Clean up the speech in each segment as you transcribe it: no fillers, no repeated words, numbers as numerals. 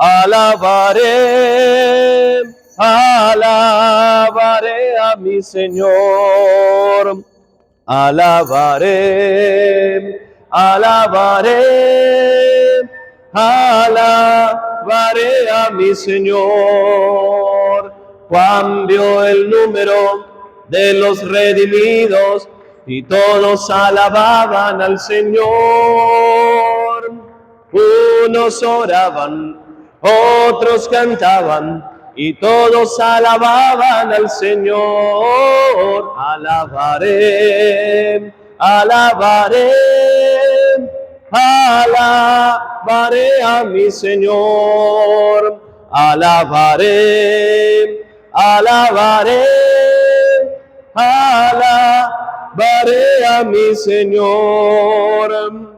alabaré, alabaré a mi Señor. Alabaré, alabaré, alabaré a mi Señor. Juan vio el número de los redimidos y todos alababan al Señor. Unos oraban, otros cantaban y todos alababan al Señor. Alabaré, alabaré, alabaré a mi Señor. Alabaré, alabaré, alabaré a mi Señor.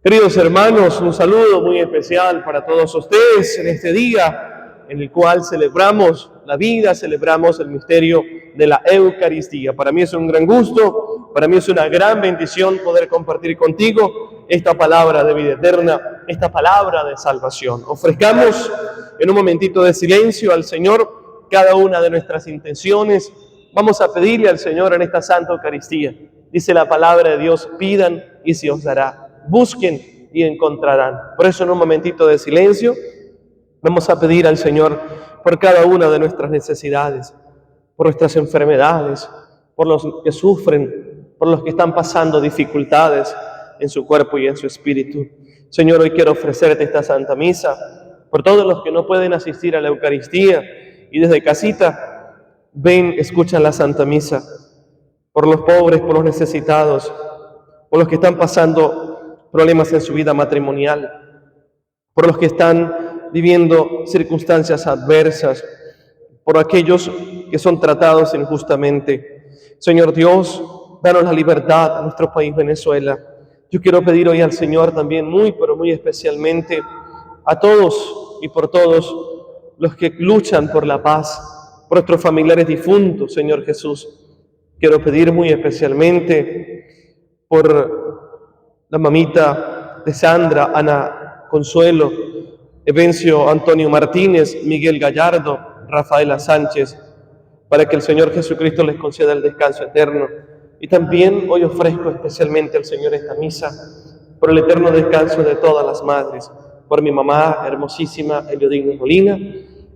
Queridos hermanos, un saludo muy especial para todos ustedes en este día en el cual celebramos la vida, celebramos el misterio de la Eucaristía. Para mí es un gran gusto, para mí es una gran bendición poder compartir contigo esta palabra de vida eterna, esta palabra de salvación. Ofrezcamos en un momentito de silencio al Señor cada una de nuestras intenciones. Vamos a pedirle al Señor en esta Santa Eucaristía. Dice la palabra de Dios, pidan y se os dará. Busquen y encontrarán. Por eso en un momentito de silencio vamos a pedir al Señor por cada una de nuestras necesidades, por nuestras enfermedades, por los que sufren, por los que están pasando dificultades en su cuerpo y en su espíritu. Señor, hoy quiero ofrecerte esta Santa Misa por todos los que no pueden asistir a la Eucaristía y desde casita ven, escuchan la Santa Misa, por los pobres, por los necesitados, por los que están pasando problemas en su vida matrimonial, por los que están viviendo circunstancias adversas, por aquellos que son tratados injustamente. Señor Dios, danos la libertad a nuestro país Venezuela. Yo quiero pedir hoy al Señor también muy, pero muy especialmente a todos y por todos los que luchan por la paz, por nuestros familiares difuntos, Señor Jesús. Quiero pedir muy especialmente por la mamita de Sandra, Ana Consuelo, Evencio Antonio Martínez, Miguel Gallardo, Rafaela Sánchez, para que el Señor Jesucristo les conceda el descanso eterno. Y también hoy ofrezco especialmente al Señor esta misa por el eterno descanso de todas las madres, por mi mamá hermosísima Eliodina Molina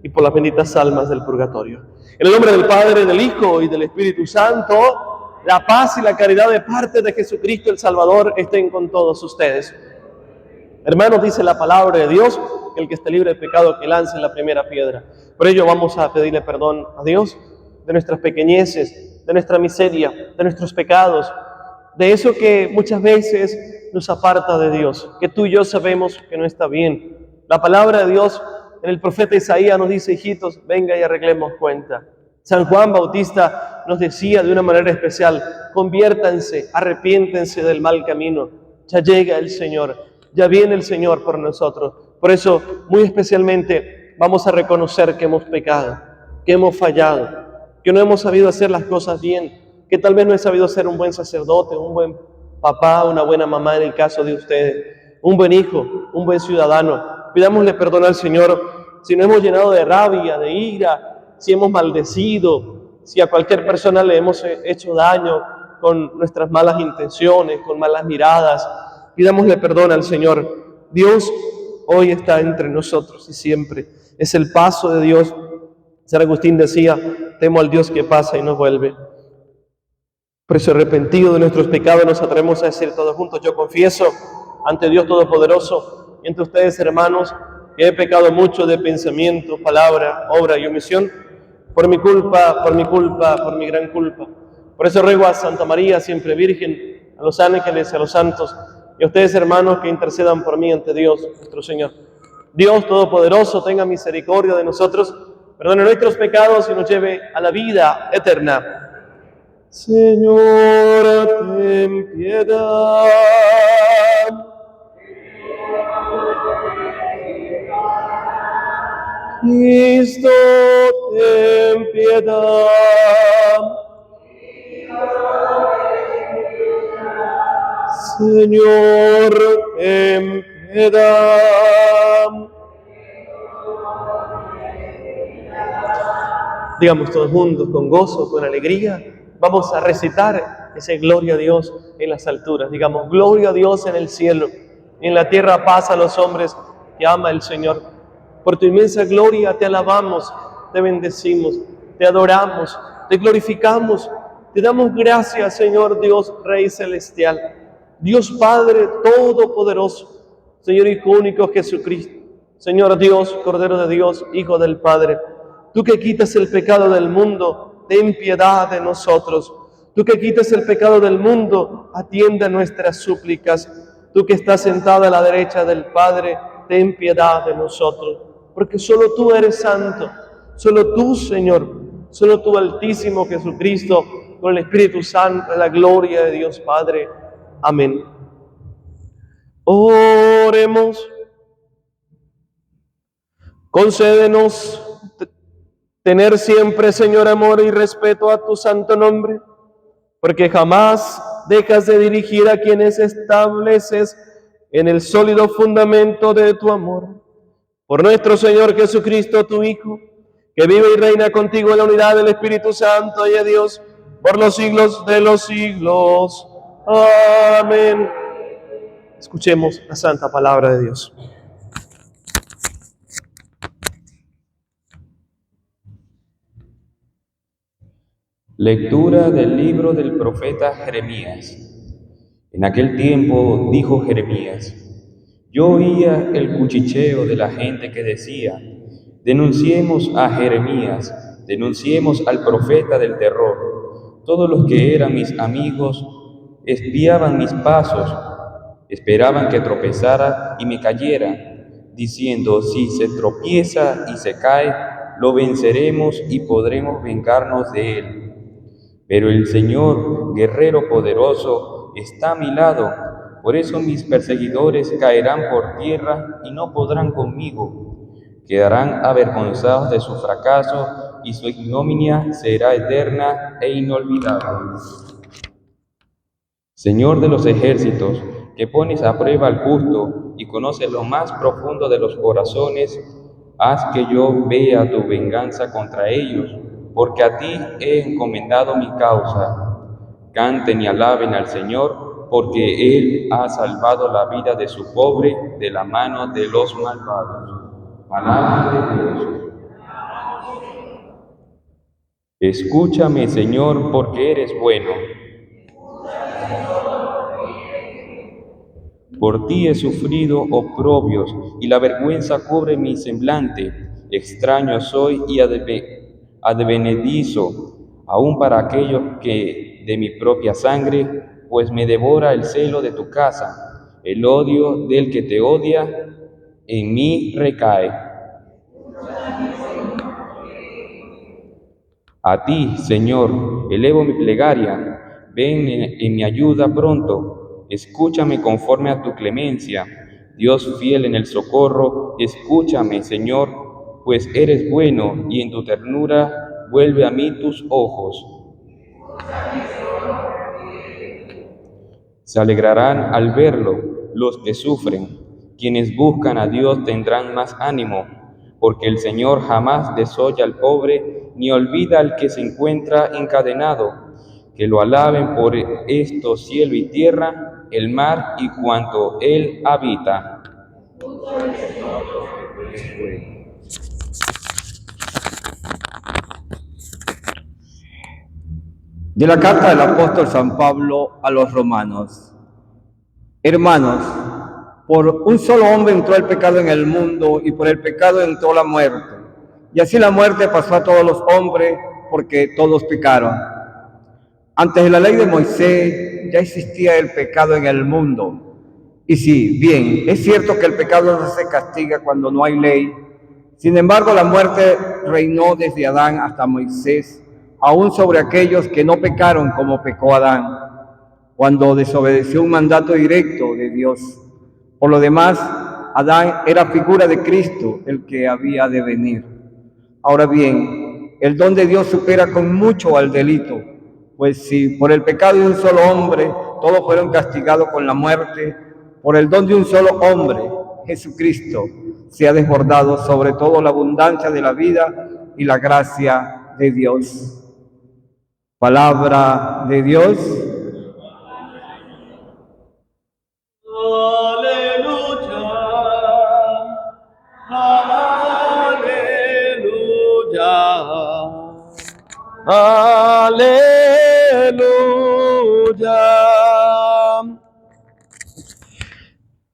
y por las benditas almas del purgatorio. En el nombre del Padre, del Hijo y del Espíritu Santo, la paz y la caridad de parte de Jesucristo el Salvador estén con todos ustedes. Hermanos, dice la palabra de Dios, que el que esté libre de pecado que lance la primera piedra. Por ello vamos a pedirle perdón a Dios de nuestras pequeñeces, de nuestra miseria, de nuestros pecados, de eso que muchas veces nos aparta de Dios, que tú y yo sabemos que no está bien. La palabra de Dios en el profeta Isaías nos dice, hijitos, venga y arreglemos cuenta. San Juan Bautista nos decía de una manera especial, conviértanse, arrepiéntense del mal camino. Ya llega el Señor, ya viene el Señor por nosotros. Por eso, muy especialmente, vamos a reconocer que hemos pecado, que hemos fallado, que no hemos sabido hacer las cosas bien, que tal vez no he sabido ser un buen sacerdote, un buen papá, una buena mamá en el caso de ustedes, un buen hijo, un buen ciudadano. Pidámosle perdón al Señor si nos hemos llenado de rabia, de ira, si hemos maldecido, si a cualquier persona le hemos hecho daño con nuestras malas intenciones, con malas miradas. Pidámosle perdón al Señor. Dios hoy está entre nosotros y siempre. Es el paso de Dios. San Agustín decía, temo al Dios que pasa y no vuelve. Por eso, arrepentido de nuestros pecados, nos atrevemos a decir todos juntos, yo confieso ante Dios Todopoderoso y ante ustedes, hermanos, que he pecado mucho de pensamiento, palabra, obra y omisión, por mi culpa, por mi gran culpa. Por eso ruego a Santa María, siempre Virgen, a los ángeles, a los santos, y a ustedes, hermanos, que intercedan por mí ante Dios, nuestro Señor. Dios Todopoderoso, tenga misericordia de nosotros, perdone nuestros pecados y nos lleve a la vida eterna. Señor, ten piedad. Cristo, ten piedad. Señor, ten piedad. Digamos todos juntos, con gozo, con alegría, vamos a recitar ese gloria a Dios en las alturas. Digamos, gloria a Dios en el cielo, y en la tierra paz a los hombres que ama el Señor. Por tu inmensa gloria te alabamos, te bendecimos, te adoramos, te glorificamos, te damos gracias, Señor Dios, Rey Celestial, Dios Padre Todopoderoso, Señor Hijo único Jesucristo, Señor Dios, Cordero de Dios, Hijo del Padre. Tú que quitas el pecado del mundo, ten piedad de nosotros. Tú que quitas el pecado del mundo, atiende a nuestras súplicas. Tú que estás sentada a la derecha del Padre, ten piedad de nosotros. Porque solo tú eres santo, solo tú, Señor, solo tú, Altísimo Jesucristo, con el Espíritu Santo, la gloria de Dios Padre. Amén. Oremos. Concédenos tener siempre, Señor, amor y respeto a tu santo nombre, porque jamás dejas de dirigir a quienes estableces en el sólido fundamento de tu amor. Por nuestro Señor Jesucristo, tu Hijo, que vive y reina contigo en la unidad del Espíritu Santo y de Dios, por los siglos de los siglos. Amén. Escuchemos la santa palabra de Dios. Lectura del libro del profeta Jeremías. En aquel tiempo dijo Jeremías: yo oía el cuchicheo de la gente que decía: denunciemos a Jeremías, denunciemos al profeta del terror. Todos los que eran mis amigos espiaban mis pasos, esperaban que tropezara y me cayera, diciendo: si se tropieza y se cae, lo venceremos y podremos vengarnos de él. Pero el Señor, guerrero poderoso, está a mi lado. Por eso mis perseguidores caerán por tierra y no podrán conmigo. Quedarán avergonzados de su fracaso y su ignominia será eterna e inolvidable. Señor de los ejércitos, que pones a prueba al justo y conoces lo más profundo de los corazones, haz que yo vea tu venganza contra ellos, porque a ti he encomendado mi causa. Canten y alaben al Señor, porque Él ha salvado la vida de su pobre de la mano de los malvados. Palabra de Dios. Escúchame, Señor, porque eres bueno. Por ti he sufrido oprobios, y la vergüenza cubre mi semblante. Extraño soy y advenedizo, aún para aquellos que de mi propia sangre, pues me devora el celo de tu casa. El odio del que te odia en mí recae. A ti, Señor, elevo mi plegaria. Ven en mi ayuda pronto. Escúchame conforme a tu clemencia. Dios fiel en el socorro, escúchame, Señor, pues eres bueno y en tu ternura vuelve a mí tus ojos. Se alegrarán al verlo los que sufren. Quienes buscan a Dios tendrán más ánimo, porque el Señor jamás desolla al pobre ni olvida al que se encuentra encadenado. Que lo alaben por esto cielo y tierra, el mar y cuanto él habita. De la carta del apóstol San Pablo a los romanos. Hermanos, por un solo hombre entró el pecado en el mundo y por el pecado entró la muerte. Y así la muerte pasó a todos los hombres porque todos pecaron. Antes de la ley de Moisés ya existía el pecado en el mundo. Y sí, bien, es cierto que el pecado no se castiga cuando no hay ley. Sin embargo, la muerte reinó desde Adán hasta Moisés, aún sobre aquellos que no pecaron como pecó Adán, cuando desobedeció un mandato directo de Dios. Por lo demás, Adán era figura de Cristo, el que había de venir. Ahora bien, el don de Dios supera con mucho al delito, pues si por el pecado de un solo hombre todos fueron castigados con la muerte, por el don de un solo hombre, Jesucristo, se ha desbordado sobre todo la abundancia de la vida y la gracia de Dios. Palabra de Dios. Aleluya, aleluya.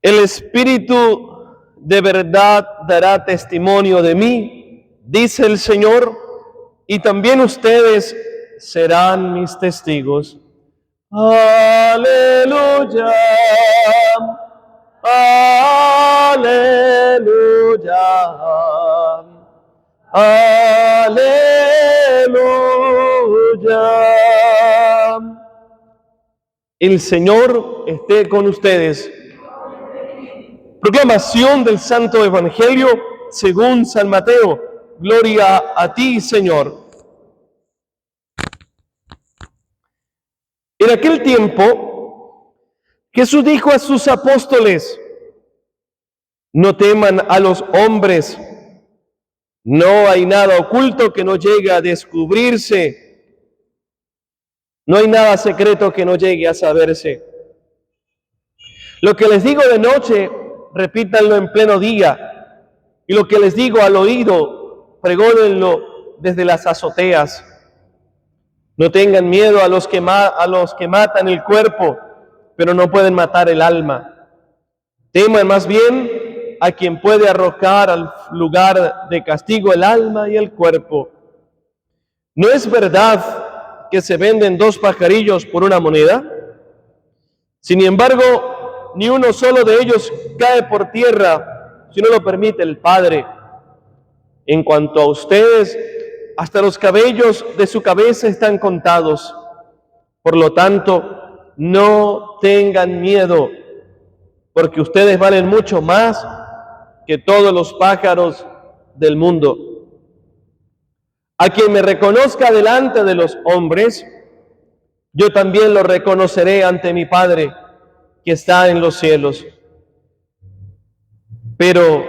El Espíritu de verdad dará testimonio de mí, dice el Señor, y también ustedes serán mis testigos. Aleluya, aleluya, aleluya. El Señor esté con ustedes. Proclamación del Santo Evangelio según San Mateo. Gloria a ti, Señor. En aquel tiempo, Jesús dijo a sus apóstoles: no teman a los hombres, no hay nada oculto que no llegue a descubrirse, no hay nada secreto que no llegue a saberse. Lo que les digo de noche, repítanlo en pleno día, y lo que les digo al oído, pregónenlo desde las azoteas. No tengan miedo a los que matan el cuerpo, pero no pueden matar el alma. Teman más bien a quien puede arrojar al lugar de castigo el alma y el cuerpo. ¿No es verdad que se venden 2 pajarillos por 1 moneda? Sin embargo, ni uno solo de ellos cae por tierra si no lo permite el Padre. En cuanto a ustedes, hasta los cabellos de su cabeza están contados. Por lo tanto, no tengan miedo, porque ustedes valen mucho más que todos los pájaros del mundo. A quien me reconozca delante de los hombres, yo también lo reconoceré ante mi Padre que está en los cielos. Pero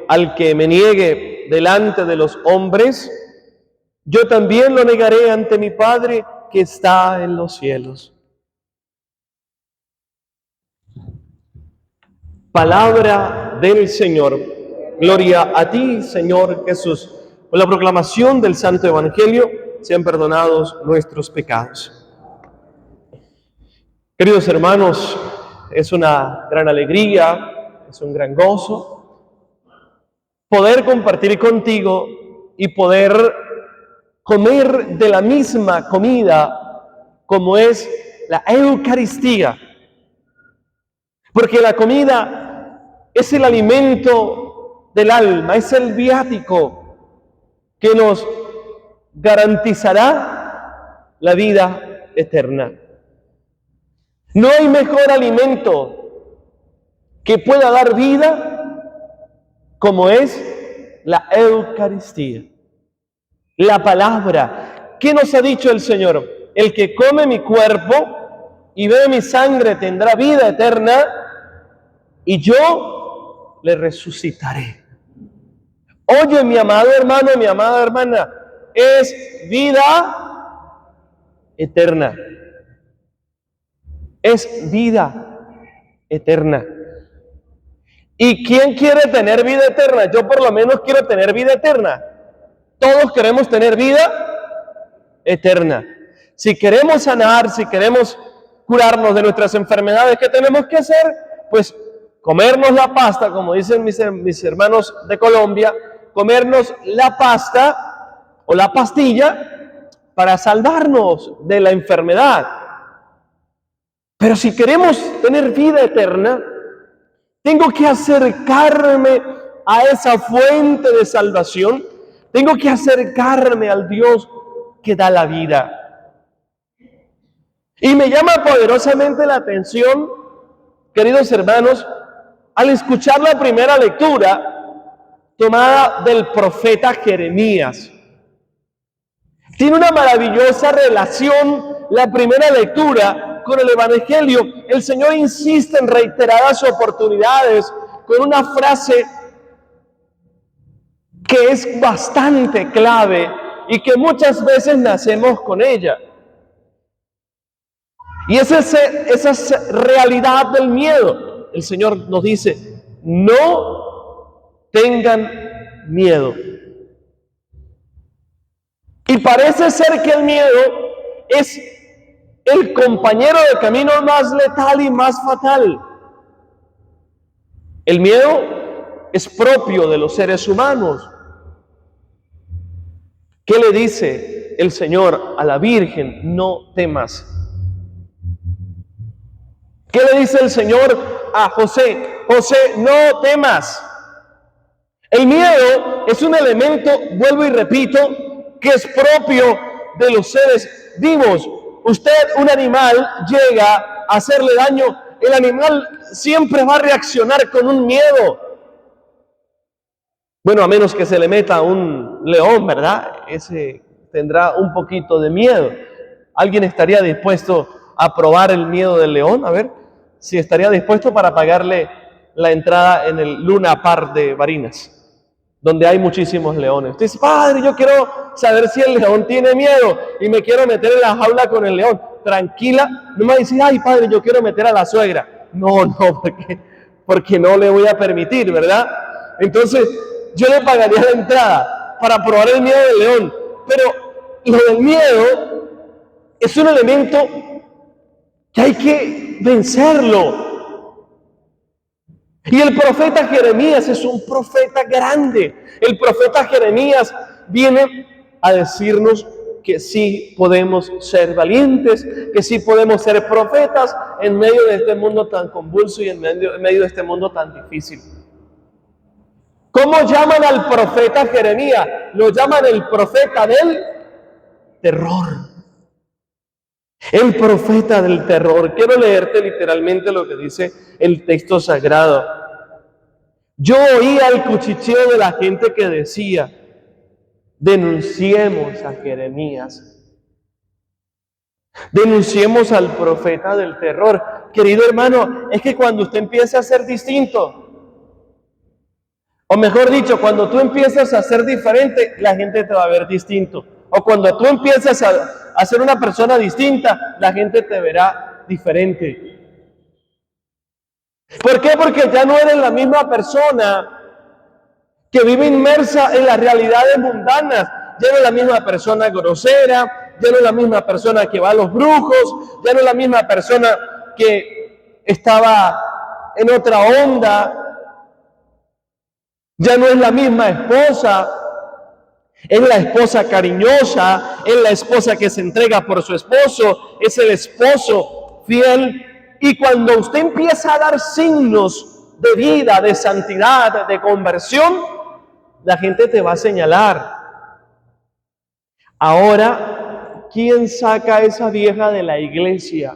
al que me niegue delante de los hombres, yo también lo negaré ante mi Padre que está en los cielos. Palabra del Señor. Gloria a ti, Señor Jesús. Con la proclamación del Santo Evangelio sean perdonados nuestros pecados. Queridos hermanos, es una gran alegría, es un gran gozo poder compartir contigo y poder comer de la misma comida como es la Eucaristía. Porque la comida es el alimento del alma, es el viático que nos garantizará la vida eterna. No hay mejor alimento que pueda dar vida como es la Eucaristía. La palabra. ¿Qué nos ha dicho el Señor? El que come mi cuerpo y bebe mi sangre tendrá vida eterna y yo le resucitaré. Oye, mi amado hermano, mi amada hermana, es vida eterna. Es vida eterna. ¿Y quién quiere tener vida eterna? Yo por lo menos quiero tener vida eterna. Todos queremos tener vida eterna. Si queremos sanar, si queremos curarnos de nuestras enfermedades, ¿qué tenemos que hacer? Pues comernos la pasta, como dicen mis hermanos de Colombia, comernos la pasta o la pastilla para salvarnos de la enfermedad. Pero si queremos tener vida eterna, tengo que acercarme a esa fuente de salvación. Tengo que acercarme al Dios que da la vida. Y me llama poderosamente la atención, queridos hermanos, al escuchar la primera lectura tomada del profeta Jeremías. Tiene una maravillosa relación la primera lectura con el Evangelio. El Señor insiste en reiteradas oportunidades con una frase que es bastante clave y que muchas veces nacemos con ella. Y esa es realidad del miedo. El Señor nos dice, no tengan miedo. Y parece ser que el miedo es el compañero de camino más letal y más fatal. El miedo es propio de los seres humanos. ¿Qué le dice el Señor a la Virgen? No temas. ¿Qué le dice el Señor a José? José, no temas. El miedo es un elemento, vuelvo y repito, que es propio de los seres vivos. Usted, un animal, llega a hacerle daño, el animal siempre va a reaccionar con un miedo. Bueno, a menos que se le meta un león, ¿verdad? Ese tendrá un poquito de miedo. ¿Alguien estaría dispuesto a probar el miedo del león? A ver, si estaría dispuesto para pagarle la entrada en el Luna Park de Barinas, donde hay muchísimos leones. Usted dice, padre, yo quiero saber si el león tiene miedo y me quiero meter en la jaula con el león. Tranquila, no me dice, ay, padre, yo quiero meter a la suegra. No, porque no le voy a permitir, ¿verdad? Entonces, yo le pagaría la entrada para probar el miedo del león. Pero lo del miedo es un elemento que hay que vencerlo. Y el profeta Jeremías es un profeta grande. El profeta Jeremías viene a decirnos que sí podemos ser valientes, que sí podemos ser profetas en medio de este mundo tan convulso y en medio de este mundo tan difícil. ¿Cómo llaman al profeta Jeremías? Lo llaman el profeta del terror. El profeta del terror. Quiero leerte literalmente lo que dice el texto sagrado. Yo oía el cuchicheo de la gente que decía, denunciemos a Jeremías. Denunciemos al profeta del terror. Querido hermano, es que cuando usted empieza a ser distinto, o mejor dicho, cuando tú empiezas a ser diferente, la gente te va a ver distinto. O cuando tú empiezas a ser una persona distinta, la gente te verá diferente. ¿Por qué? Porque ya no eres la misma persona que vive inmersa en las realidades mundanas. Ya no es la misma persona grosera, ya no es la misma persona que va a los brujos, ya no es la misma persona que estaba en otra onda, ya no es la misma esposa. Es la esposa cariñosa, es la esposa que se entrega por su esposo, es el esposo fiel. Y cuando usted empieza a dar signos de vida, de santidad, de conversión, la gente te va a señalar. Ahora, ¿quién saca a esa vieja de la iglesia?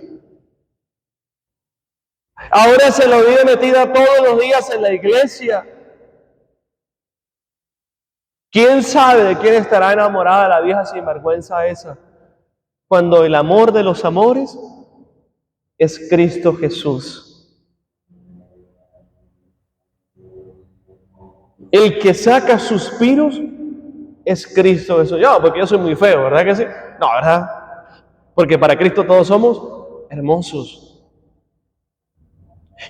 Ahora se lo vive metida todos los días en la iglesia. ¿Quién sabe de quién estará enamorada la vieja sinvergüenza esa? Cuando el amor de los amores es Cristo Jesús. El que saca suspiros es Cristo Jesús. Yo, porque yo soy muy feo, ¿verdad que sí? No, ¿verdad? Porque para Cristo todos somos hermosos.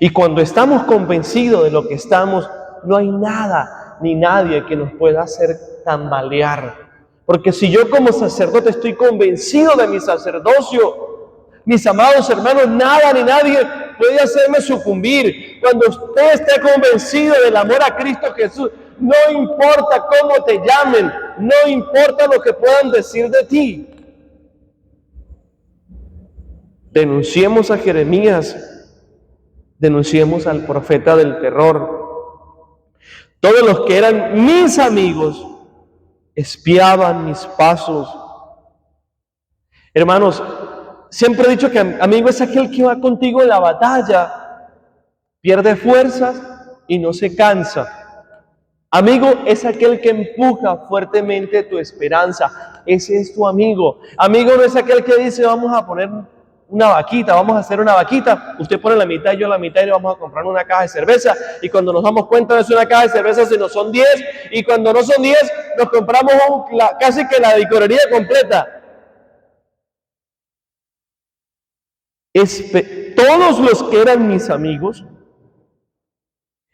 Y cuando estamos convencidos de lo que estamos, no hay nada ni nadie que nos pueda hacer tambalear. Porque si yo como sacerdote estoy convencido de mi sacerdocio, mis amados hermanos, nada ni nadie puede hacerme sucumbir. Cuando usted esté convencido del amor a Cristo Jesús, no importa cómo te llamen, no importa lo que puedan decir de ti. Denunciemos a Jeremías, denunciemos al profeta del terror. Todos los que eran mis amigos espiaban mis pasos. Hermanos, siempre he dicho que amigo es aquel que va contigo en la batalla, pierde fuerzas y no se cansa. Amigo es aquel que empuja fuertemente tu esperanza. Ese es tu amigo. Amigo no es aquel que dice, vamos a poner una vaquita, vamos a hacer una vaquita, usted pone la mitad y yo la mitad y vamos a comprar una caja de cerveza, y cuando nos damos cuenta es una caja de cerveza, si no son 10, y cuando no son 10, nos compramos casi que la licorería completa. Todos los que eran mis amigos,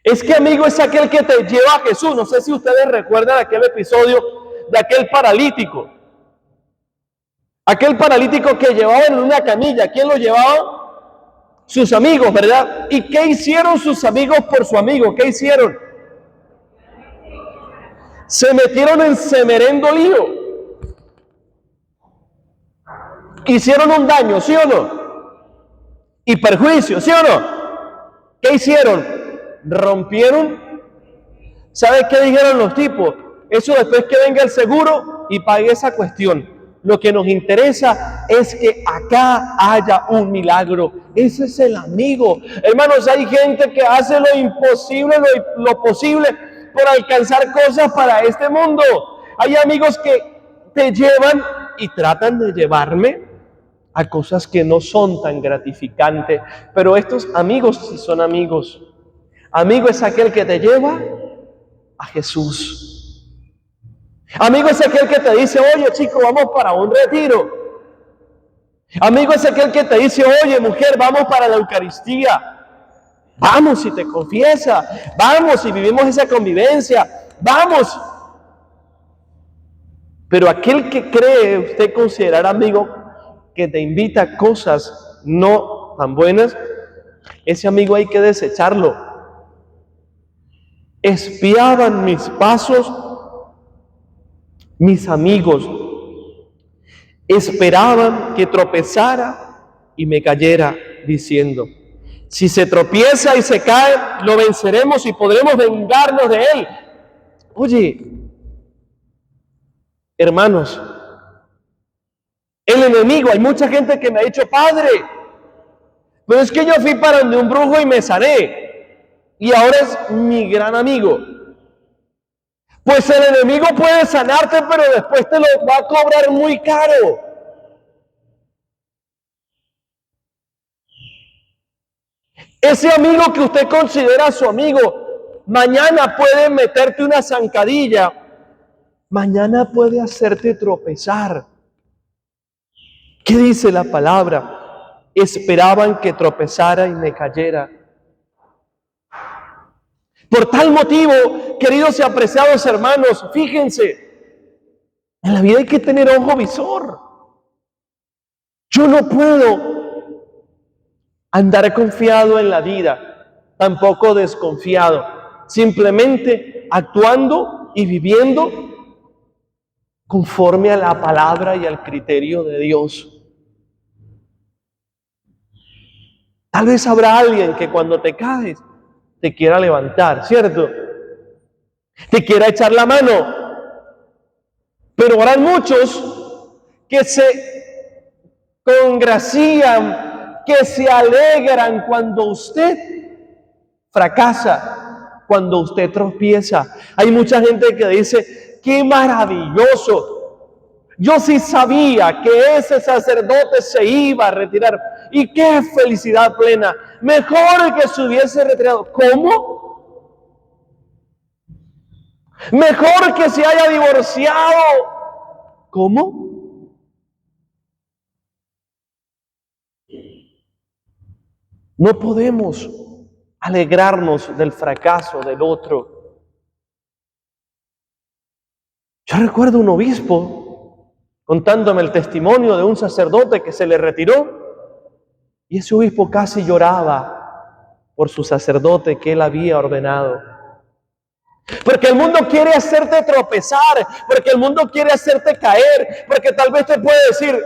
es que amigo es aquel que te lleva a Jesús. No sé si ustedes recuerdan aquel episodio de aquel paralítico. Aquel paralítico que llevaban en una camilla. ¿Quién lo llevaba? Sus amigos, ¿verdad? ¿Y qué hicieron sus amigos por su amigo? ¿Qué hicieron? Se metieron en semerendo lío. Hicieron un daño, ¿sí o no? Y perjuicio, ¿sí o no? ¿Qué hicieron? Rompieron. ¿Sabe qué dijeron los tipos? Eso después que venga el seguro y pague esa cuestión. Lo que nos interesa es que acá haya un milagro. Ese es el amigo. Hermanos, hay gente que hace lo imposible, lo posible por alcanzar cosas para este mundo. Hay amigos que te llevan y tratan de llevarme a cosas que no son tan gratificantes. Pero estos amigos sí son amigos. Amigo es aquel que te lleva a Jesús. Amigo es aquel que te dice, oye chico, vamos para un retiro. Amigo es aquel que te dice, oye mujer, vamos para la Eucaristía. Vamos y te confiesa. Vamos y vivimos esa convivencia. Vamos. Pero aquel que cree usted considerar amigo, que te invita a cosas no tan buenas, ese amigo hay que desecharlo. Espiaban mis pasos mis amigos, esperaban que tropezara y me cayera, diciendo, si se tropieza y se cae, lo venceremos y podremos vengarnos de él. Oye, hermanos, el enemigo, hay mucha gente que me ha dicho, padre, pero es que yo fui para donde un brujo y me sané, y ahora es mi gran amigo. Pues el enemigo puede sanarte, pero después te lo va a cobrar muy caro. Ese amigo que usted considera su amigo, mañana puede meterte una zancadilla, mañana puede hacerte tropezar. ¿Qué dice la palabra? Esperaban que tropezara y me cayera. Por tal motivo, queridos y apreciados hermanos, fíjense, en la vida hay que tener ojo visor. Yo no puedo andar confiado en la vida, tampoco desconfiado, simplemente actuando y viviendo conforme a la palabra y al criterio de Dios. Tal vez habrá alguien que cuando te caes, te quiera levantar, ¿cierto? Te quiera echar la mano. Pero habrán muchos que se congracían, que se alegran cuando usted fracasa, cuando usted tropieza. Hay mucha gente que dice, qué maravilloso. Yo sí sabía que ese sacerdote se iba a retirar. Y qué felicidad plena. Mejor que se hubiese retirado. ¿Cómo? Mejor que se haya divorciado. ¿Cómo? No podemos alegrarnos del fracaso del otro. Yo recuerdo un obispo contándome el testimonio de un sacerdote que se le retiró. Y ese obispo casi lloraba por su sacerdote que él había ordenado. Porque el mundo quiere hacerte tropezar, porque el mundo quiere hacerte caer, porque tal vez te puede decir,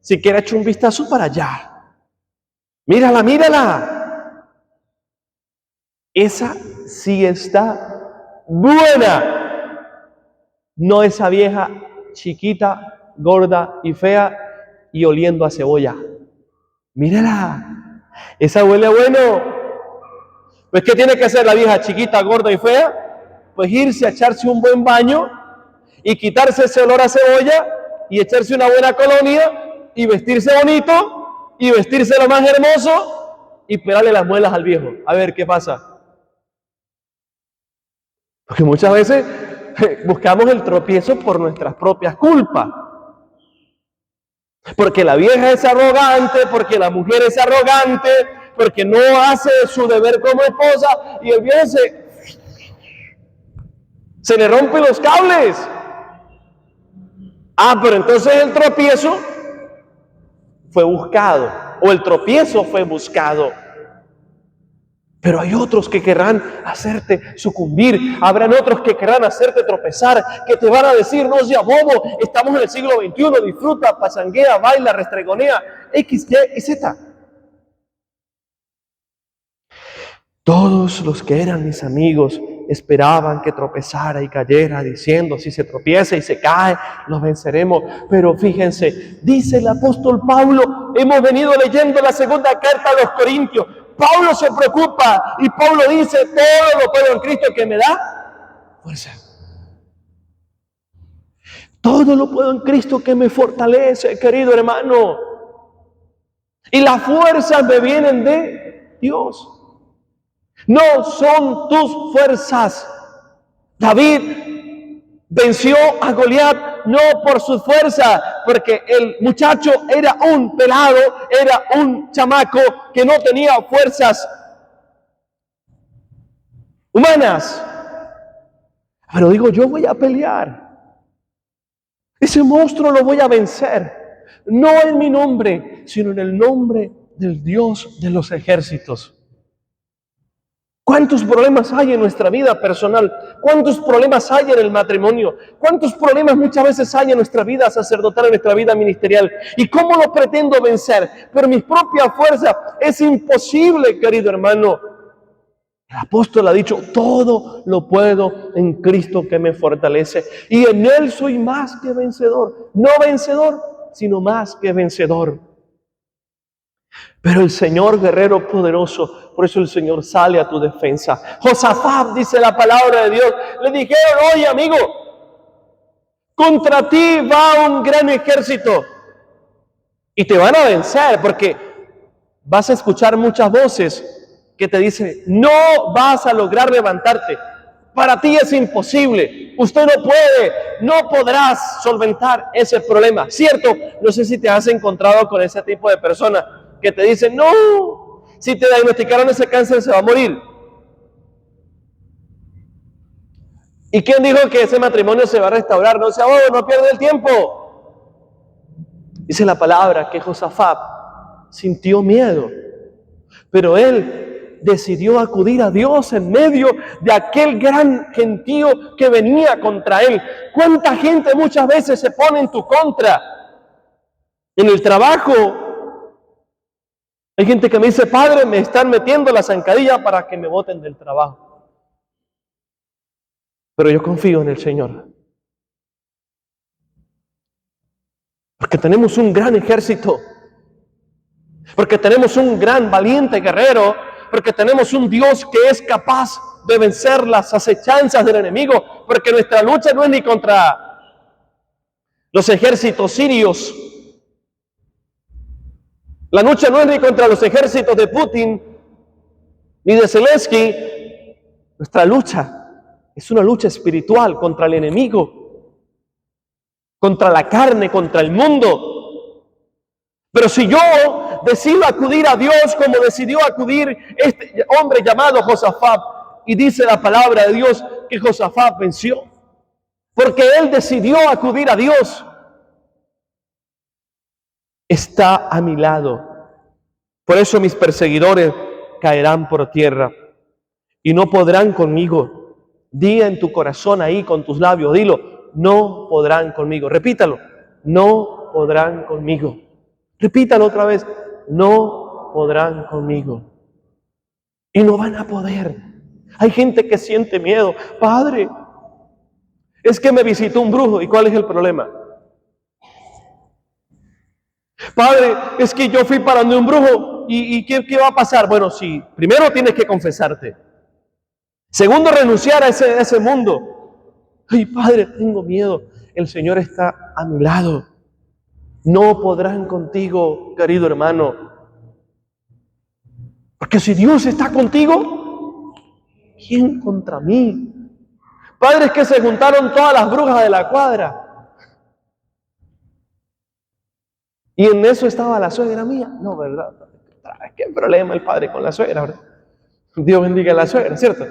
si quiere echa un vistazo para allá. Mírala, mírala. Esa sí está buena. No esa vieja chiquita, gorda y fea y oliendo a cebolla. Mírala, esa huele bueno. Pues ¿qué tiene que hacer la vieja chiquita, gorda y fea? Pues irse a echarse un buen baño y quitarse ese olor a cebolla y echarse una buena colonia y vestirse bonito y vestirse lo más hermoso y pegarle las muelas al viejo. A ver qué pasa. Porque muchas veces buscamos el tropiezo por nuestras propias culpas. Porque la vieja es arrogante, porque la mujer es arrogante, porque no hace su deber como esposa y el viejo se le rompen los cables. Ah, pero entonces el tropiezo fue buscado, o el tropiezo fue buscado. Pero hay otros que querrán hacerte sucumbir, habrán otros que querrán hacerte tropezar, que te van a decir, no seas bobo, estamos en el siglo XXI, disfruta, pasanguea, baila, restregonea, X, Y y Z. Todos los que eran mis amigos esperaban que tropezara y cayera, diciendo, si se tropieza y se cae, lo venceremos. Pero fíjense, dice el apóstol Pablo, hemos venido leyendo la segunda carta a los Corintios, Pablo se preocupa y Pablo dice, todo lo puedo en Cristo que me da fuerza. Todo lo puedo en Cristo que me fortalece, querido hermano. Y las fuerzas me vienen de Dios. No son tus fuerzas. David venció a Goliat no por su fuerza, porque el muchacho era un pelado, era un chamaco que no tenía fuerzas humanas. Pero digo, yo voy a pelear. Ese monstruo lo voy a vencer. No en mi nombre, sino en el nombre del Dios de los ejércitos. ¿Cuántos problemas hay en nuestra vida personal? ¿Cuántos problemas hay en el matrimonio? ¿Cuántos problemas muchas veces hay en nuestra vida sacerdotal, en nuestra vida ministerial? ¿Y cómo lo pretendo vencer? Pero mi propia fuerza es imposible, querido hermano. El apóstol ha dicho, todo lo puedo en Cristo que me fortalece. Y en Él soy más que vencedor. No vencedor, sino más que vencedor. Pero el Señor guerrero poderoso, por eso el Señor sale a tu defensa. Josafat, dice la palabra de Dios, le dijeron, oye amigo, contra ti va un gran ejército y te van a vencer, porque vas a escuchar muchas voces que te dicen, no vas a lograr levantarte, para ti es imposible, usted no puede, no podrás solventar ese problema, ¿cierto? No sé si te has encontrado con ese tipo de personas que te dicen, no, si te diagnosticaron ese cáncer se va a morir. ¿Y quién dijo que ese matrimonio se va a restaurar? No sea bobo, no pierde el tiempo. Dice la palabra que Josafat sintió miedo, pero él decidió acudir a Dios en medio de aquel gran gentío que venía contra él. ¿Cuánta gente muchas veces se pone en tu contra? En el trabajo, hay gente que me dice, padre, me están metiendo la zancadilla para que me boten del trabajo. Pero yo confío en el Señor. Porque tenemos un gran ejército. Porque tenemos un gran valiente guerrero. Porque tenemos un Dios que es capaz de vencer las acechanzas del enemigo. Porque nuestra lucha no es ni contra los ejércitos sirios. La lucha no es ni contra los ejércitos de Putin ni de Zelensky. Nuestra lucha es una lucha espiritual contra el enemigo, contra la carne, contra el mundo. Pero si yo decido acudir a Dios como decidió acudir este hombre llamado Josafat, y dice la palabra de Dios que Josafat venció, porque él decidió acudir a Dios, está a mi lado. Por eso mis perseguidores caerán por tierra y no podrán conmigo. Di en tu corazón ahí con tus labios, dilo, no podrán conmigo. Repítalo, no podrán conmigo. Repítalo otra vez, no podrán conmigo. Y no van a poder. Hay gente que siente miedo. Padre, es que me visitó un brujo. ¿Y cuál es el problema? Padre, es que yo fui para donde un brujo. ¿Y qué va a pasar? Bueno, sí, primero tienes que confesarte. Segundo, renunciar a ese mundo. Ay, Padre, tengo miedo. El Señor está a mi lado. no podrán contigo, querido hermano. Porque si Dios está contigo, ¿quién contra mí? Padres que se juntaron todas las brujas de la cuadra. Y en eso estaba la suegra mía. No, ¿verdad? ¿Qué problema el padre con la suegra, verdad? Dios bendiga a la suegra, ¿cierto?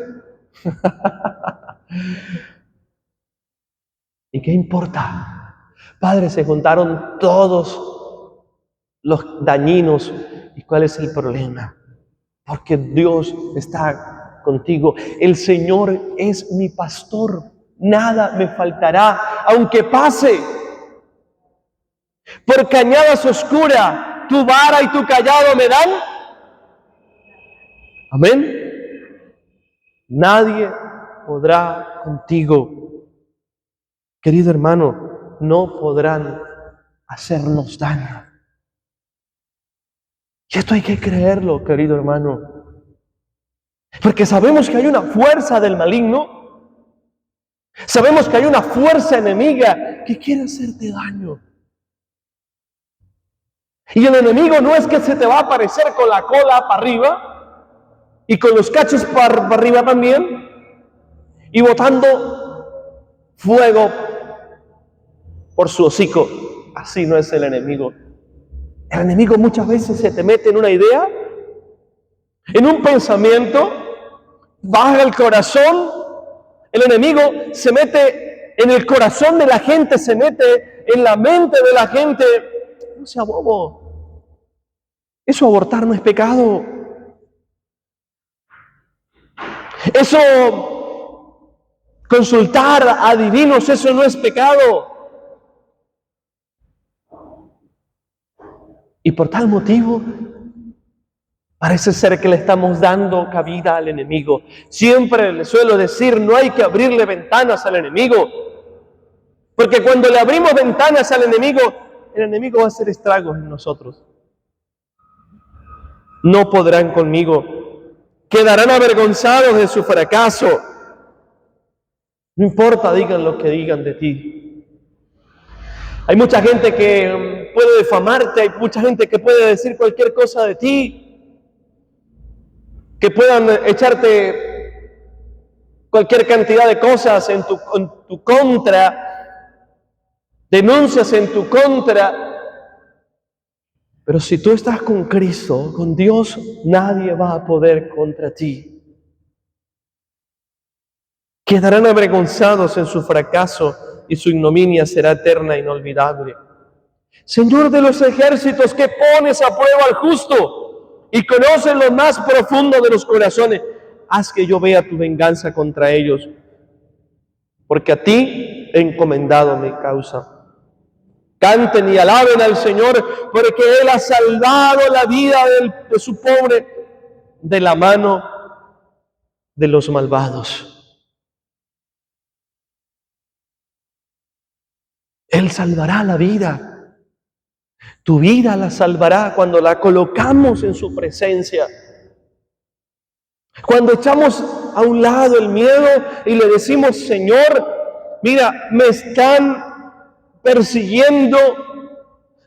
¿Y qué importa? Padres, se juntaron todos los dañinos. ¿Y cuál es el problema? Porque Dios está contigo. El Señor es mi pastor. Nada me faltará, aunque pase por cañadas oscuras, tu vara y tu cayado me dan. Amén. Nadie podrá contigo. Querido hermano, no podrán hacernos daño. Y esto hay que creerlo, querido hermano. Porque sabemos que hay una fuerza del maligno. Sabemos que hay una fuerza enemiga que quiere hacerte daño. Y el enemigo no es que se te va a aparecer con la cola para arriba y con los cachos para arriba también y botando fuego por su hocico. Así no es el enemigo. El enemigo muchas veces se te mete en una idea, en un pensamiento, baja el corazón. El enemigo se mete en el corazón de la gente, se mete en la mente de la gente. No sea bobo. Eso abortar no es pecado. Eso consultar a divinos, eso no es pecado. Y por tal motivo, parece ser que le estamos dando cabida al enemigo. Siempre le suelo decir, no hay que abrirle ventanas al enemigo. Porque cuando le abrimos ventanas al enemigo, el enemigo va a hacer estragos en nosotros. No podrán conmigo. Quedarán avergonzados de su fracaso. No importa, digan lo que digan de ti. Hay mucha gente que puede difamarte, hay mucha gente que puede decir cualquier cosa de ti, que puedan echarte cualquier cantidad de cosas en tu contra, denuncias en tu contra. Pero si tú estás con Cristo, con Dios, nadie va a poder contra ti. Quedarán avergonzados en su fracaso y su ignominia será eterna e inolvidable. Señor de los ejércitos, que pones a prueba al justo y conoces lo más profundo de los corazones, haz que yo vea tu venganza contra ellos, porque a ti he encomendado mi causa. Canten y alaben al Señor, porque Él ha salvado la vida de su pobre de la mano de los malvados. Él salvará la vida. Tu vida la salvará cuando la colocamos en su presencia. Cuando echamos a un lado el miedo y le decimos, Señor, mira, me están persiguiendo,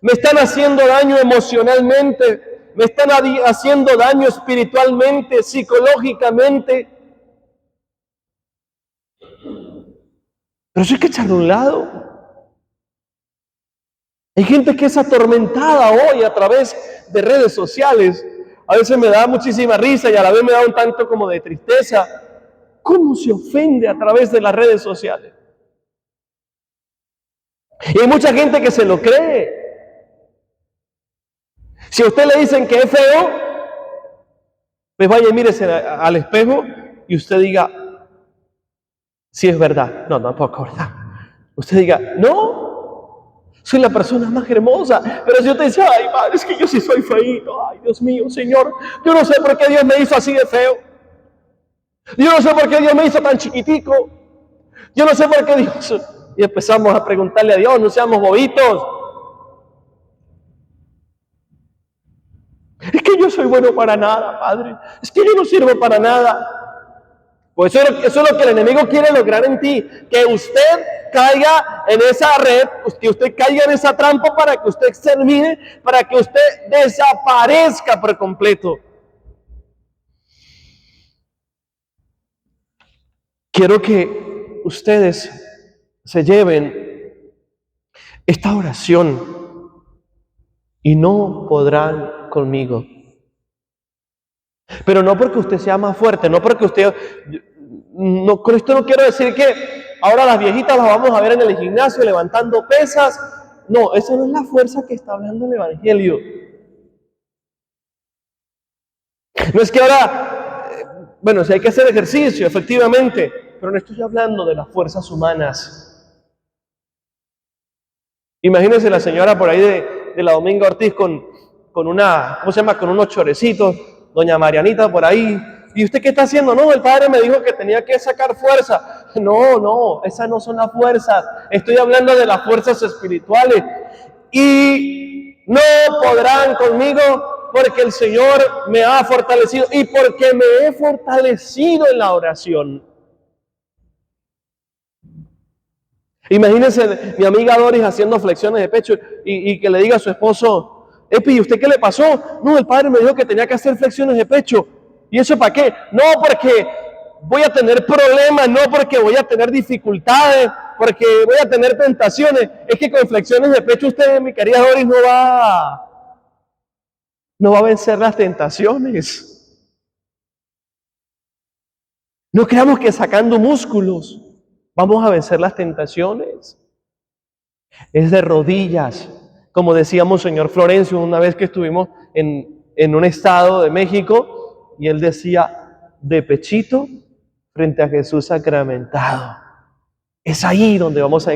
me están haciendo daño emocionalmente, me están haciendo daño espiritualmente, psicológicamente. Pero eso hay que echarlo a un lado. Hay gente que es atormentada hoy a través de redes sociales. A veces me da muchísima risa y a la vez me da un tanto como de tristeza. ¿Cómo se ofende a través de las redes sociales? Y hay mucha gente que se lo cree. Si a usted le dicen que es feo, pues vaya y mírese al espejo y usted diga, si es verdad. No, tampoco, ¿verdad? Usted diga, no, soy la persona más hermosa. Pero si yo te dice, ay, madre, es que yo sí soy feíto. Ay, Dios mío, Señor, yo no sé por qué Dios me hizo así de feo. Yo no sé por qué Dios me hizo tan chiquitico. Yo no sé por qué Dios... Y empezamos a preguntarle a Dios, no seamos bobitos. Es que yo soy bueno para nada, Padre. Es que yo no sirvo para nada. Pues eso es lo que el enemigo quiere lograr en ti, que usted caiga en esa red, que usted caiga en esa trampa para que usted se olvide, para que usted desaparezca por completo. Quiero que ustedes se lleven esta oración y no podrán conmigo. Pero no porque usted sea más fuerte, no porque usted... No, con esto no quiero decir que ahora las viejitas las vamos a ver en el gimnasio levantando pesas. No, esa no es la fuerza que está hablando el Evangelio. No es que ahora, bueno, si hay que hacer ejercicio, efectivamente, pero no estoy hablando de las fuerzas humanas. Imagínense la señora por ahí de la Dominga Ortiz con una, ¿cómo se llama? Con unos chorecitos, doña Marianita por ahí. ¿Y usted qué está haciendo? No, el padre me dijo que tenía que sacar fuerza. No, esas no son las fuerzas. Estoy hablando de las fuerzas espirituales. Y no podrán conmigo porque el Señor me ha fortalecido y porque me he fortalecido en la oración. Imagínense mi amiga Doris haciendo flexiones de pecho y que le diga a su esposo, Epi, ¿y usted qué le pasó? No, el padre me dijo que tenía que hacer flexiones de pecho. ¿Y eso para qué? No porque voy a tener problemas, no porque voy a tener dificultades, porque voy a tener tentaciones. Es que con flexiones de pecho usted, mi querida Doris, no va a vencer las tentaciones. No creamos que sacando músculos vamos a vencer las tentaciones. Es de rodillas, como decía Monseñor Florencio una vez que estuvimos en un estado de México, y él decía, de pechito frente a Jesús sacramentado. Es ahí donde vamos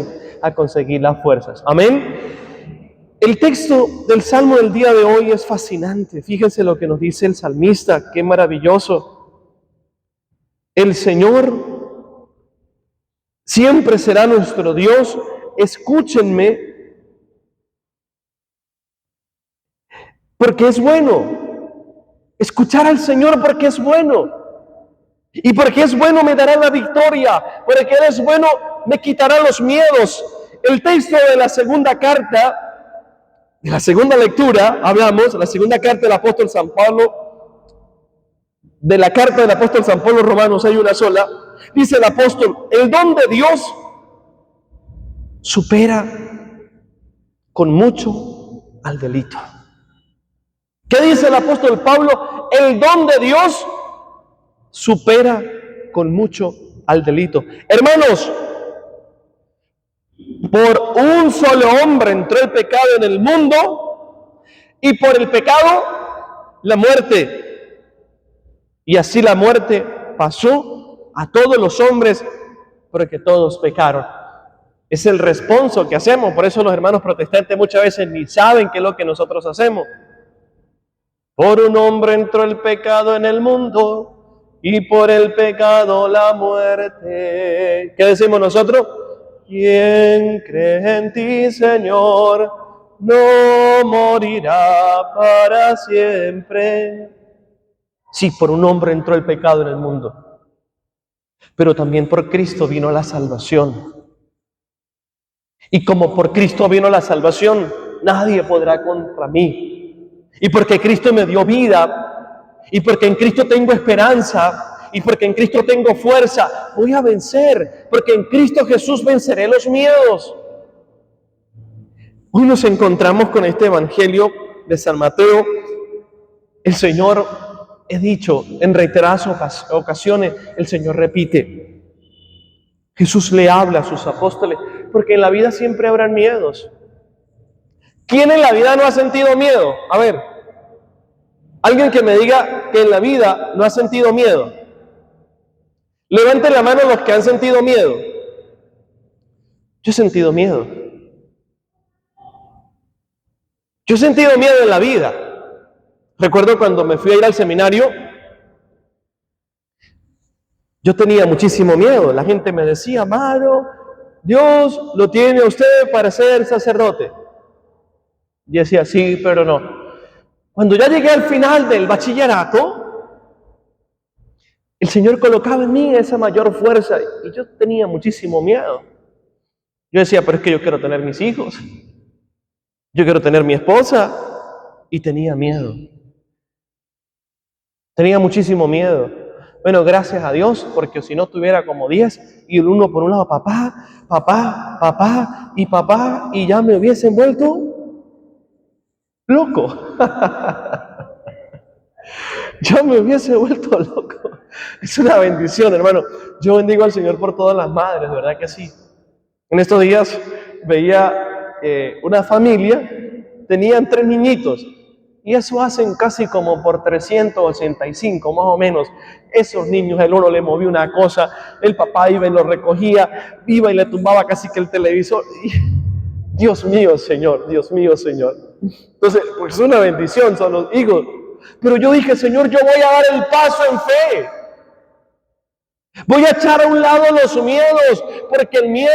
a conseguir las fuerzas. Amén. El texto del Salmo del día de hoy es fascinante. Fíjense lo que nos dice el salmista, qué maravilloso. El Señor siempre será nuestro Dios. Escúchenme, porque es bueno. Escuchar al Señor porque es bueno. Y porque es bueno me dará la victoria. Porque Él es bueno me quitará los miedos. El texto de la segunda carta, de la segunda lectura, hablamos, la segunda carta del apóstol San Pablo, de la carta del apóstol San Pablo Romanos hay una sola. Dice el apóstol, el don de Dios supera con mucho al delito. ¿Qué dice el apóstol Pablo? El don de Dios supera con mucho al delito. Hermanos, por un solo hombre entró el pecado en el mundo y por el pecado la muerte. Y así la muerte pasó a todos los hombres porque todos pecaron. Es el responso que hacemos. Por eso los hermanos protestantes muchas veces ni saben qué es lo que nosotros hacemos. Por un hombre entró el pecado en el mundo y por el pecado la muerte. ¿Qué decimos nosotros? Quien cree en ti, Señor, no morirá para siempre. Sí, por un hombre entró el pecado en el mundo, pero también por Cristo vino la salvación. Y como por Cristo vino la salvación, nadie podrá contra mí. Y porque Cristo me dio vida, y porque en Cristo tengo esperanza, y porque en Cristo tengo fuerza, voy a vencer, porque en Cristo Jesús venceré los miedos. Hoy nos encontramos con este Evangelio de San Mateo. El Señor, he dicho en reiteradas ocasiones, el Señor repite. Jesús le habla a sus apóstoles, porque en la vida siempre habrán miedos. ¿Quién en la vida no ha sentido miedo? A ver, alguien que me diga que en la vida no ha sentido miedo. Levanten la mano los que han sentido miedo. Yo he sentido miedo. Yo he sentido miedo en la vida. Recuerdo cuando me fui a ir al seminario, yo tenía muchísimo miedo. La gente me decía, Amaro, Dios lo tiene a usted para ser sacerdote. Y decía, sí, pero no. Cuando ya llegué al final del bachillerato, el Señor colocaba en mí esa mayor fuerza y yo tenía muchísimo miedo. Yo decía, pero es que yo quiero tener mis hijos, yo quiero tener mi esposa, y tenía miedo. Tenía muchísimo miedo. Bueno, gracias a Dios, porque si no estuviera como 10 y el uno por un lado, papá, papá, papá y papá, y ya me hubiesen vuelto loco. Yo me hubiese vuelto loco. Es una bendición, hermano. Yo bendigo al Señor por todas las madres, de verdad que sí. En estos días veía una familia, tenían 3 niñitos, y eso hacen casi como por 385, más o menos. Esos niños, el uno le movía una cosa, el papá iba y lo recogía, iba y le tumbaba casi que el televisor. Y, Dios mío, Señor, Dios mío, Señor. Entonces, pues es una bendición, son los hijos. Pero yo dije, Señor, yo voy a dar el paso en fe. Voy a echar a un lado los miedos, porque el miedo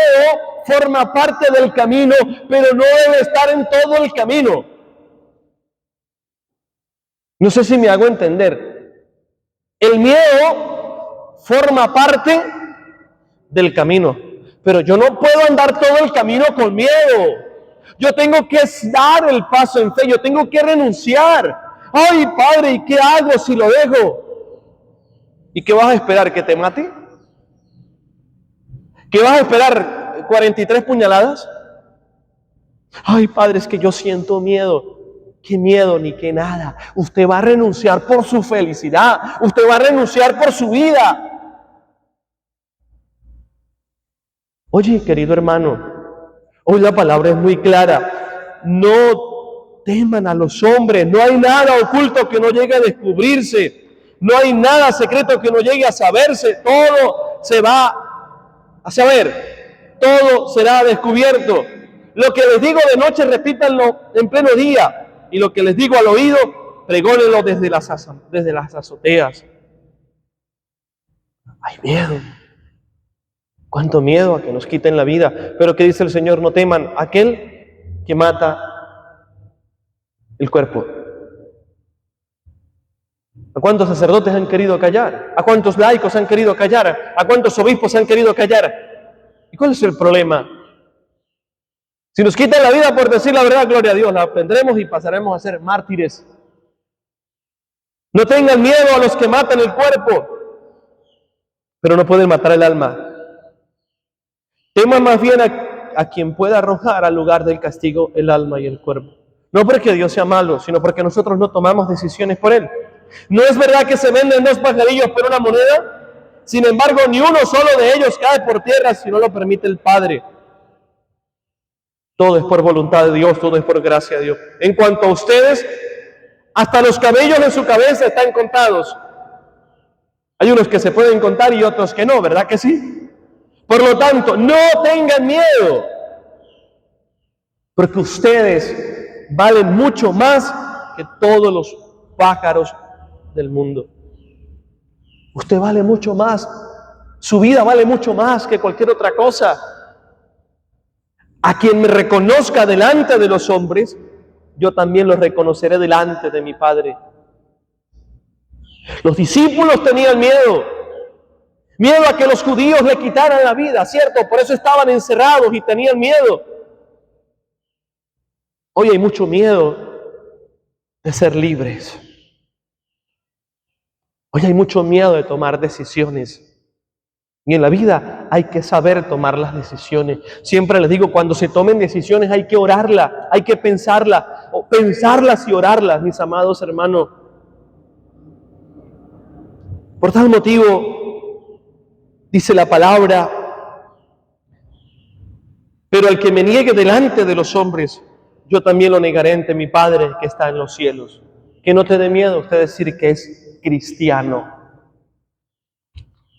forma parte del camino, pero no debe estar en todo el camino. No sé si me hago entender. El miedo forma parte del camino, pero yo no puedo andar todo el camino con miedo. Yo tengo que dar el paso en fe, yo tengo que renunciar. Ay, Padre, ¿y qué hago si lo dejo? ¿Y qué vas a esperar? ¿Que te mate? ¿Qué vas a esperar? ¿43 puñaladas? Ay, Padre, es que yo siento miedo. ¿Qué miedo ni qué nada? Usted va a renunciar por su felicidad. Usted va a renunciar por su vida. Oye, querido hermano, hoy la palabra es muy clara. No teman a los hombres. No hay nada oculto que no llegue a descubrirse. No hay nada secreto que no llegue a saberse. Todo se va a saber. Todo será descubierto. Lo que les digo de noche, repítanlo en pleno día. Y lo que les digo al oído, pregónenlo desde las azoteas. Hay miedo. Cuánto miedo a que nos quiten la vida. Pero ¿qué dice el Señor? No teman a aquel que mata el cuerpo. ¿A cuántos sacerdotes han querido callar? ¿A cuántos laicos han querido callar? ¿A cuántos obispos han querido callar? ¿Y cuál es el problema? Si nos quitan la vida por decir la verdad, gloria a Dios, la tendremos y pasaremos a ser mártires. No tengan miedo a los que matan el cuerpo, pero no pueden matar el alma. Teman más bien a quien pueda arrojar al lugar del castigo el alma y el cuerpo. No porque Dios sea malo, sino porque nosotros no tomamos decisiones por Él. ¿No es verdad que se venden 2 pajarillos por una moneda? Sin embargo, ni uno solo de ellos cae por tierra si no lo permite el Padre. Todo es por voluntad de Dios, todo es por gracia de Dios. En cuanto a ustedes, hasta los cabellos de su cabeza están contados. Hay unos que se pueden contar y otros que no, ¿verdad que sí? Por lo tanto, no tengan miedo, porque ustedes valen mucho más que todos los pájaros del mundo. Usted vale mucho más, su vida vale mucho más que cualquier otra cosa. A quien me reconozca delante de los hombres, yo también los reconoceré delante de mi Padre. Los discípulos tenían miedo a que los judíos le quitaran la vida, ¿cierto? Por eso estaban encerrados y tenían miedo. Hoy hay mucho miedo de ser libres. Hoy hay mucho miedo de tomar decisiones. Y en la vida hay que saber tomar las decisiones. Siempre les digo, cuando se tomen decisiones hay que orarlas, hay que pensarlas y orarlas, mis amados hermanos. Por tal motivo, dice la palabra, pero al que me niegue delante de los hombres, yo también lo negaré ante mi Padre que está en los cielos. Que no te dé miedo usted decir que es cristiano.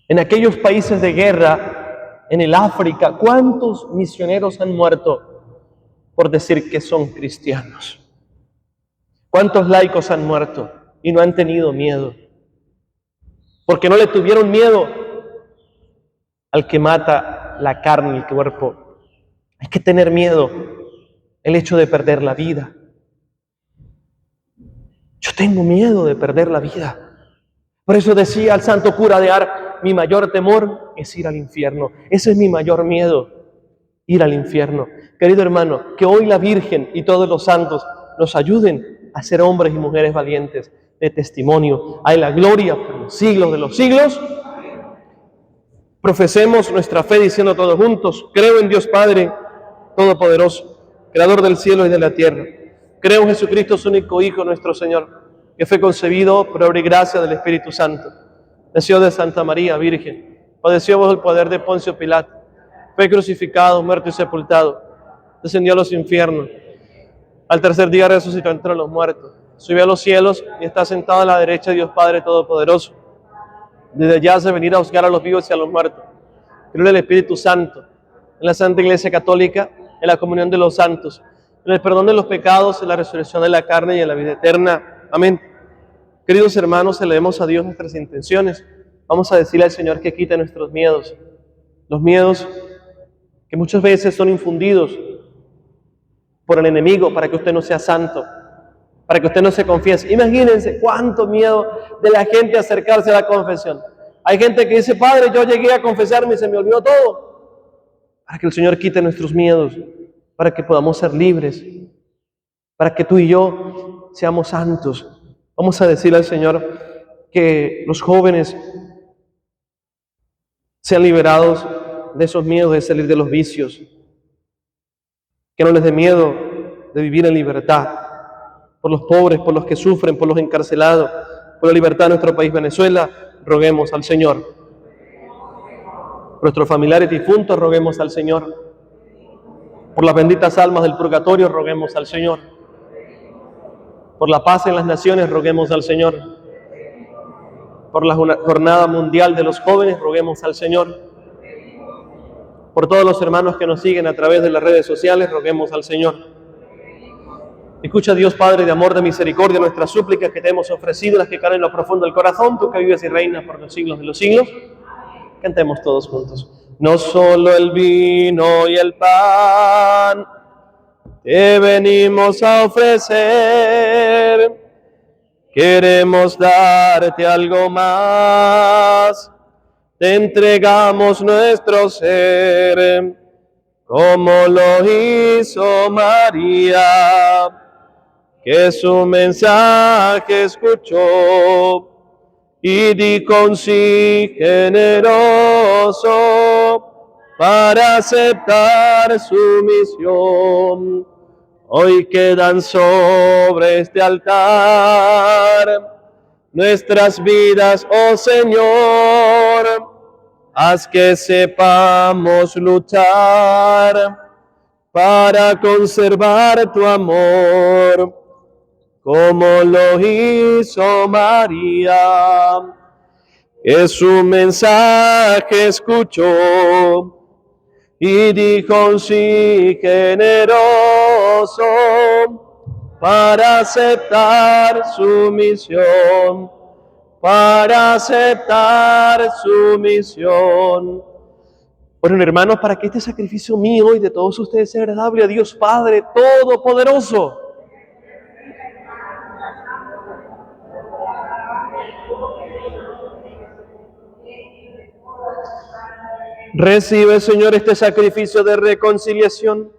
En aquellos países de guerra, en el África, ¿cuántos misioneros han muerto por decir que son cristianos? ¿Cuántos laicos han muerto y no han tenido miedo? Porque no le tuvieron miedo al que mata la carne y el cuerpo. Hay que tener miedo el hecho de perder la vida. Yo tengo miedo de perder la vida. Por eso decía el santo cura de Ars, mi mayor temor es ir al infierno. Ese es mi mayor miedo, ir al infierno. Querido hermano, que hoy la Virgen y todos los santos nos ayuden a ser hombres y mujeres valientes de testimonio. Hay la gloria por los siglos de los siglos. Profesemos nuestra fe diciendo todos juntos, creo en Dios Padre Todopoderoso, Creador del cielo y de la tierra. Creo en Jesucristo, su único Hijo, nuestro Señor, que fue concebido por obra y gracia del Espíritu Santo. Nació de Santa María, Virgen. Padeció bajo el poder de Poncio Pilato. Fue crucificado, muerto y sepultado. Descendió a los infiernos. Al tercer día resucitó entre los muertos. Subió a los cielos y está sentado a la derecha de Dios Padre Todopoderoso. Desde allá hace venir a juzgar a los vivos y a los muertos. Creo en el Espíritu Santo, en la Santa Iglesia Católica, en la comunión de los santos, en el perdón de los pecados, en la resurrección de la carne y en la vida eterna. Amén. Queridos hermanos, elevemos a Dios nuestras intenciones. Vamos a decirle al Señor que quite nuestros miedos. Los miedos que muchas veces son infundidos por el enemigo para que usted no sea santo, para que usted no se confiese. Imagínense cuánto miedo de la gente acercarse a la confesión. Hay gente que dice, Padre, yo llegué a confesarme y se me olvidó todo. Para que el Señor quite nuestros miedos, para que podamos ser libres, para que tú y yo seamos santos. Vamos a decirle al Señor que los jóvenes sean liberados de esos miedos de salir de los vicios, que no les dé miedo de vivir en libertad, por los pobres, por los que sufren, por los encarcelados, por la libertad de nuestro país Venezuela, roguemos al Señor. Por nuestros familiares difuntos, roguemos al Señor. Por las benditas almas del purgatorio, roguemos al Señor. Por la paz en las naciones, roguemos al Señor. Por la jornada mundial de los jóvenes, roguemos al Señor. Por todos los hermanos que nos siguen a través de las redes sociales, roguemos al Señor. Escucha, Dios Padre de amor, de misericordia, nuestras súplicas que te hemos ofrecido, las que caen en lo profundo del corazón, tú que vives y reinas por los siglos de los siglos. Cantemos todos juntos. No solo el vino y el pan te venimos a ofrecer, queremos darte algo más, te entregamos nuestro ser, como lo hizo María, que su mensaje escuchó y di con sí generoso para aceptar su misión. Hoy quedan sobre este altar nuestras vidas, oh Señor, haz que sepamos luchar para conservar tu amor, como lo hizo María, que su mensaje escuchó y dijo sí generoso para aceptar su misión, para aceptar su misión. Bueno, hermanos, para que este sacrificio mío y de todos ustedes sea agradable a Dios Padre Todopoderoso. Recibe, Señor, este sacrificio de reconciliación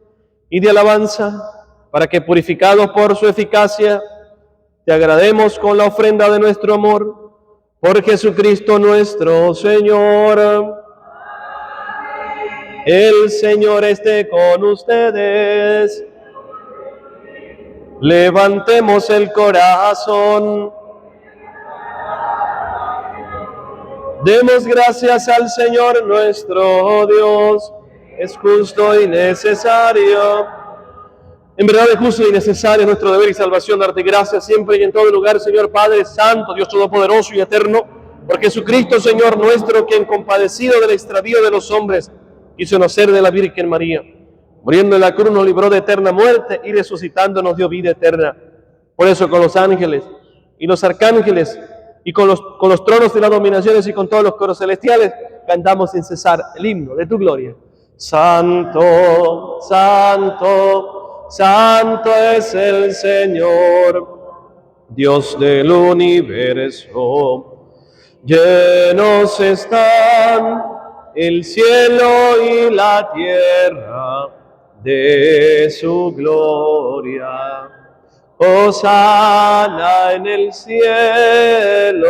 y de alabanza, para que, purificados por su eficacia, te agrademos con la ofrenda de nuestro amor, por Jesucristo nuestro Señor. El Señor esté con ustedes. Levantemos el corazón. Demos gracias al Señor nuestro Dios. Es justo y necesario. En verdad es justo y necesario nuestro deber y salvación darte gracias siempre y en todo lugar, Señor Padre Santo, Dios Todopoderoso y Eterno, por Jesucristo, Señor nuestro, quien compadecido del extravío de los hombres, quiso nacer de la Virgen María. Muriendo en la cruz nos libró de eterna muerte y resucitando nos dio vida eterna. Por eso con los ángeles y los arcángeles y con los tronos y las dominaciones y con todos los coros celestiales cantamos sin cesar el himno de tu gloria. Santo, santo, santo es el Señor, Dios del universo. Llenos están el cielo y la tierra de su gloria. Hosana en el cielo,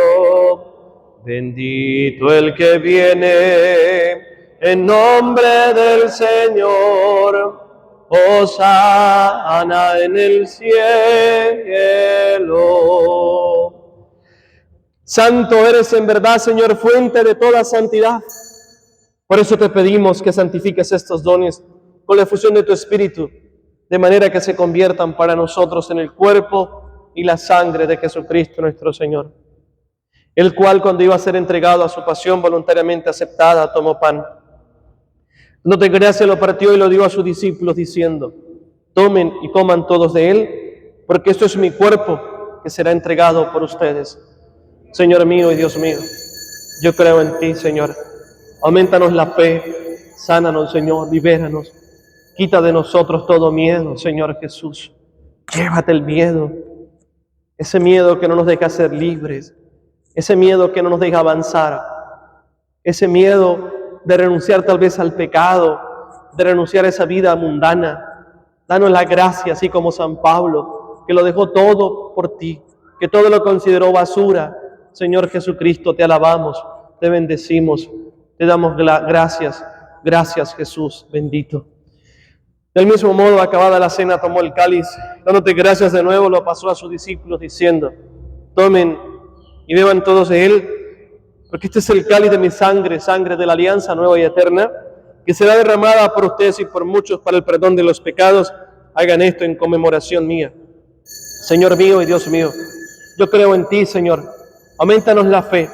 bendito el que viene en nombre del Señor. Hosana en el cielo. Santo eres en verdad, Señor, fuente de toda santidad. Por eso te pedimos que santifiques estos dones con la efusión de tu Espíritu, de manera que se conviertan para nosotros en el cuerpo y la sangre de Jesucristo nuestro Señor, el cual, cuando iba a ser entregado a su pasión voluntariamente aceptada, tomó pan. Dándote gracia, lo partió y lo dio a sus discípulos, diciendo: tomen y coman todos de él, porque esto es mi cuerpo que será entregado por ustedes. Señor mío y Dios mío, yo creo en ti, Señor. Aumentanos la fe, sánanos, Señor, libéranos. Quita de nosotros todo miedo, Señor Jesús. Llévate el miedo, ese miedo que no nos deja ser libres, ese miedo que no nos deja avanzar, ese miedo de renunciar tal vez al pecado, de renunciar a esa vida mundana. Danos la gracia, así como San Pablo, que lo dejó todo por ti, que todo lo consideró basura. Señor Jesucristo, te alabamos, te bendecimos, te damos gracias. Gracias, Jesús, bendito. Del mismo modo, acabada la cena, tomó el cáliz, dándote gracias de nuevo, lo pasó a sus discípulos, diciendo: tomen y beban todos de él, porque este es el cáliz de mi sangre, sangre de la alianza nueva y eterna, que será derramada por ustedes y por muchos para el perdón de los pecados. Hagan esto en conmemoración mía. Señor mío y Dios mío, yo creo en ti, Señor. Aumentanos la fe,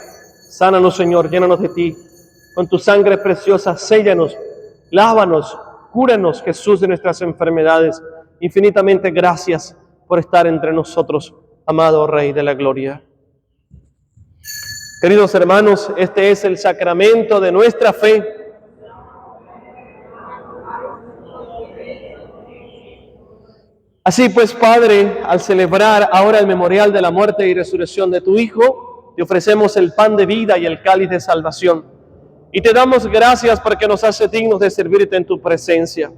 sánanos, Señor, llénanos de ti. Con tu sangre preciosa, séllanos, lávanos, cúranos, Jesús, de nuestras enfermedades. Infinitamente gracias por estar entre nosotros, amado Rey de la Gloria. Queridos hermanos, este es el sacramento de nuestra fe. Así pues, Padre, al celebrar ahora el memorial de la muerte y resurrección de tu Hijo, te ofrecemos el pan de vida y el cáliz de salvación. Y te damos gracias porque nos hace dignos de servirte en tu presencia.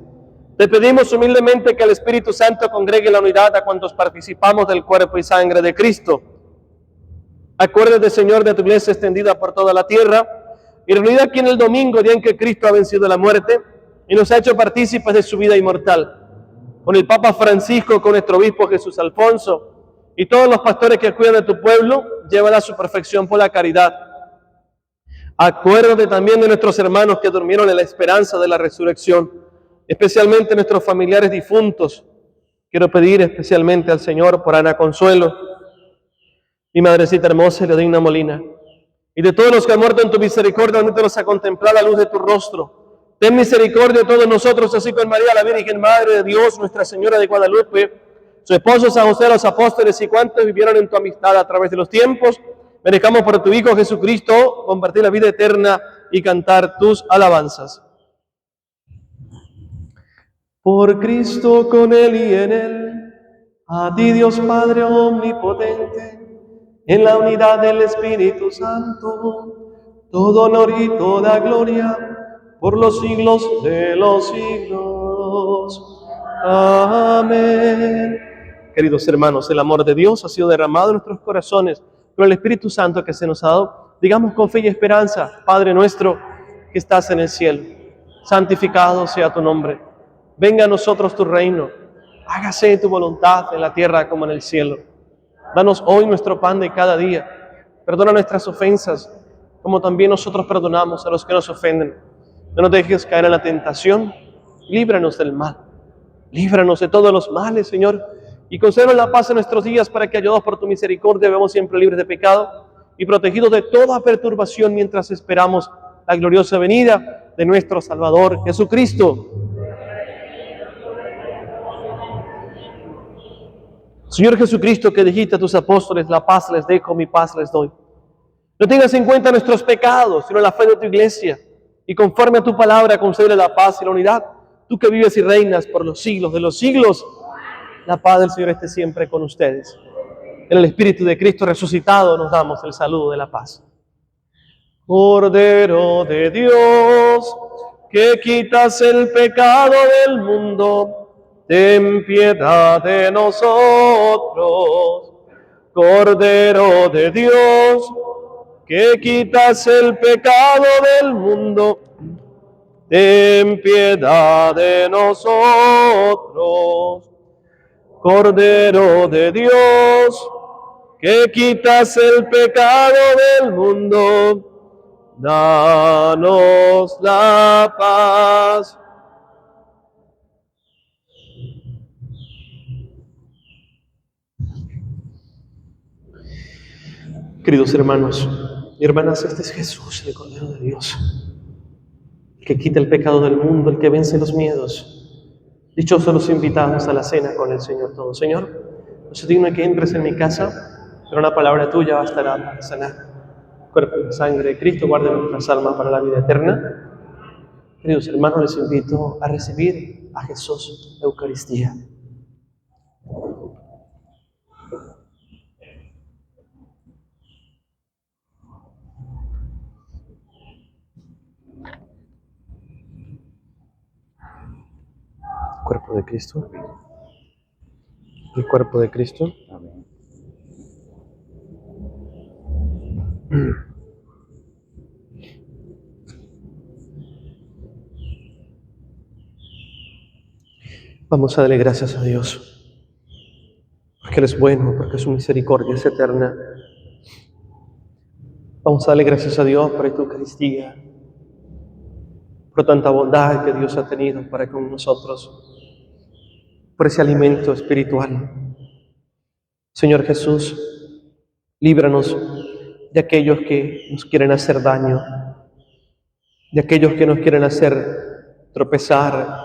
Te pedimos humildemente que el Espíritu Santo congregue la unidad a cuantos participamos del cuerpo y sangre de Cristo. Acuérdate, Señor, de tu iglesia extendida por toda la tierra y reunida aquí en el domingo, día en que Cristo ha vencido la muerte y nos ha hecho partícipes de su vida inmortal. Con el Papa Francisco, con nuestro obispo Jesús Alfonso y todos los pastores que cuidan de tu pueblo, llévala a su perfección por la caridad. Acuérdate también de nuestros hermanos que durmieron en la esperanza de la resurrección, especialmente nuestros familiares difuntos. Quiero pedir especialmente al Señor por Ana Consuelo, mi madrecita hermosa, Leodina Molina, y de todos los que han muerto en tu misericordia, admítelos a contemplar la luz de tu rostro. Ten misericordia de todos nosotros, así con María, la Virgen Madre de Dios, Nuestra Señora de Guadalupe, su esposo San José, los apóstoles y cuantos vivieron en tu amistad a través de los tiempos. Merezcamos por tu Hijo Jesucristo compartir la vida eterna y cantar tus alabanzas. Por Cristo, con Él y en Él, a ti Dios Padre omnipotente, en la unidad del Espíritu Santo, todo honor y toda gloria, por los siglos de los siglos. Amén. Queridos hermanos, el amor de Dios ha sido derramado en nuestros corazones por el Espíritu Santo que se nos ha dado. Digamos con fe y esperanza: Padre nuestro que estás en el cielo, santificado sea tu nombre. Venga a nosotros tu reino. Hágase tu voluntad en la tierra como en el cielo. Danos hoy nuestro pan de cada día. Perdona nuestras ofensas, como también nosotros perdonamos a los que nos ofenden. No nos dejes caer en la tentación. Líbranos del mal. Líbranos de todos los males, Señor. Y concédenos la paz en nuestros días, para que, ayudados por tu misericordia, vivamos siempre libres de pecado y protegidos de toda perturbación, mientras esperamos la gloriosa venida de nuestro Salvador Jesucristo. Señor Jesucristo, que dijiste a tus apóstoles: la paz les dejo, mi paz les doy. No tengas en cuenta nuestros pecados, sino la fe de tu iglesia, y conforme a tu palabra concédele la paz y la unidad. Tú que vives y reinas por los siglos de los siglos, la paz del Señor esté siempre con ustedes. En el Espíritu de Cristo resucitado nos damos el saludo de la paz. Cordero de Dios, que quitas el pecado del mundo, ten piedad de nosotros. Cordero de Dios, que quitas el pecado del mundo, ten piedad de nosotros. Cordero de Dios, que quitas el pecado del mundo, danos la paz. Queridos hermanos y hermanas, este es Jesús, el Cordero de Dios, el que quita el pecado del mundo, el que vence los miedos. Dichosos los invitados a la cena con el Señor todo. Señor, no soy digno de que entres en mi casa, pero una palabra tuya bastará para sanar. Cuerpo y sangre de Cristo guarde nuestras almas para la vida eterna. Queridos hermanos, les invito a recibir a Jesús Eucaristía. Cuerpo de Cristo. El cuerpo de Cristo. Amén. Vamos a darle gracias a Dios, porque Él es bueno, porque su misericordia es eterna. Vamos a darle gracias a Dios por esta Eucaristía, por tanta bondad que Dios ha tenido para con nosotros, por ese alimento espiritual. Señor Jesús, líbranos de aquellos que nos quieren hacer daño, de aquellos que nos quieren hacer tropezar.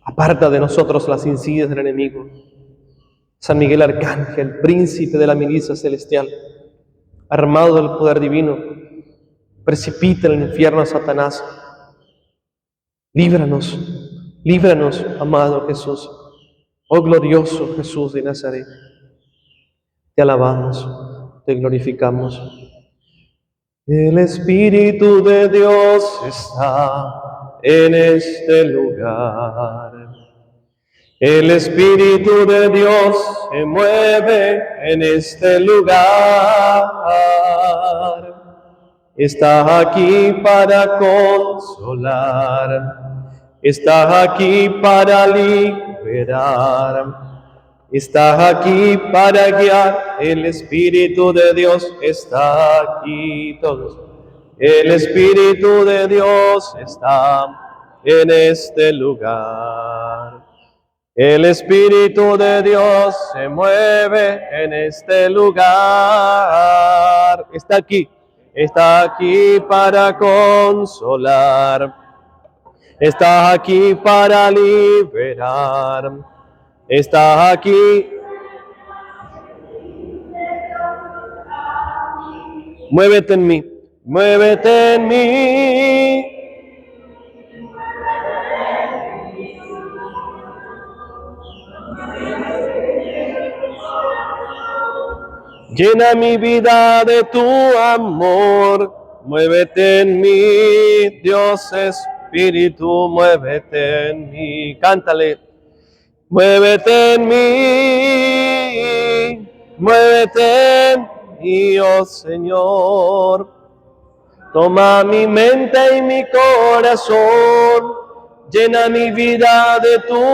Aparta de nosotros las insidias del enemigo. San Miguel Arcángel, príncipe de la milicia celestial, armado del poder divino, precipita en el infierno a Satanás. Líbranos, líbranos, amado Jesús. Oh glorioso Jesús de Nazaret. Te alabamos, te glorificamos. El Espíritu de Dios está en este lugar. El Espíritu de Dios se mueve en este lugar. Está aquí para consolar. Está aquí para liberar. Está aquí para guiar. El Espíritu de Dios está aquí. Todos. El Espíritu de Dios está en este lugar. El Espíritu de Dios se mueve en este lugar. Está aquí para consolar. Está aquí para liberar. Está aquí. Muévete en mí, muévete en mí. Llena mi vida de tu amor, muévete en mí, Dios Espíritu, muévete en mí. Cántale. Muévete en mí, muévete en mí, oh Señor. Toma mi mente y mi corazón, llena mi vida de tu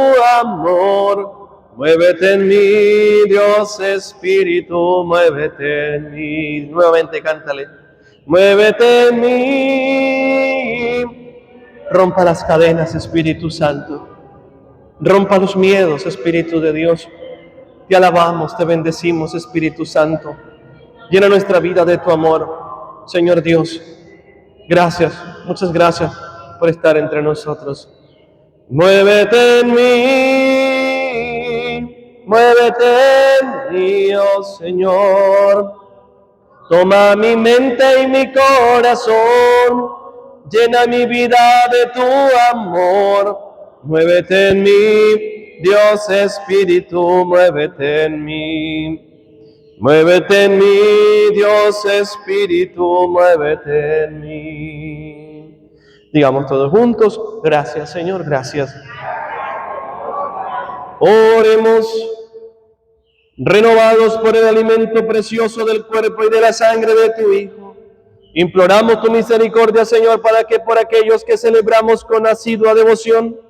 amor. Muévete en mí, Dios Espíritu, muévete en mí. Nuevamente cántale. Muévete en mí. Rompa las cadenas, Espíritu Santo. Rompa los miedos, Espíritu de Dios. Te alabamos, te bendecimos, Espíritu Santo. Llena nuestra vida de tu amor, Señor Dios. Gracias, muchas gracias por estar entre nosotros. Muévete en mí, muévete en mí, oh Señor. Toma mi mente y mi corazón, llena mi vida de tu amor. Muévete en mí, Dios Espíritu, muévete en mí. Muévete en mí, Dios Espíritu, muévete en mí. Digamos todos juntos, gracias Señor, gracias. Oremos. Renovados por el alimento precioso del cuerpo y de la sangre de tu Hijo, imploramos tu misericordia, Señor, para que por aquellos que celebramos con asidua devoción,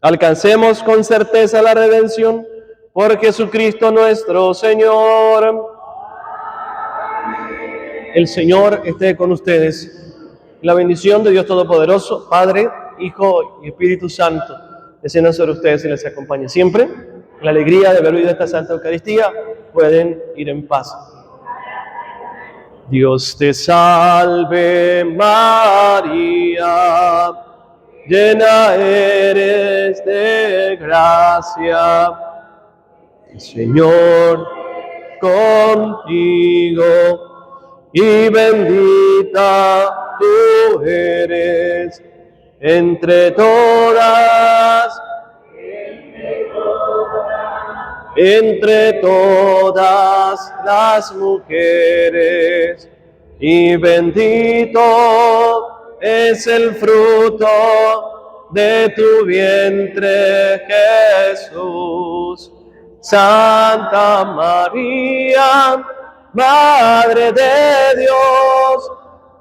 alcancemos con certeza la redención por Jesucristo nuestro Señor. El Señor esté con ustedes. La bendición de Dios Todopoderoso, Padre, Hijo y Espíritu Santo, descienda sobre ustedes y les acompañe siempre. La alegría de haber oído esta Santa Eucaristía, pueden ir en paz. Dios te salve María, llena eres de gracia, el Señor contigo, y bendita tú eres entre todas las mujeres, y bendito es el fruto de tu vientre, Jesús. Santa María, Madre de Dios,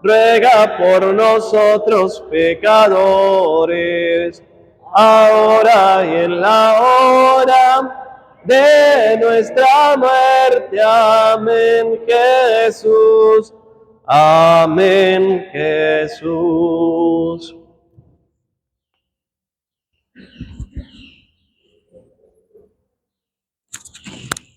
ruega por nosotros pecadores, ahora y en la hora de nuestra muerte. Amén, Jesús. Amén, Jesús.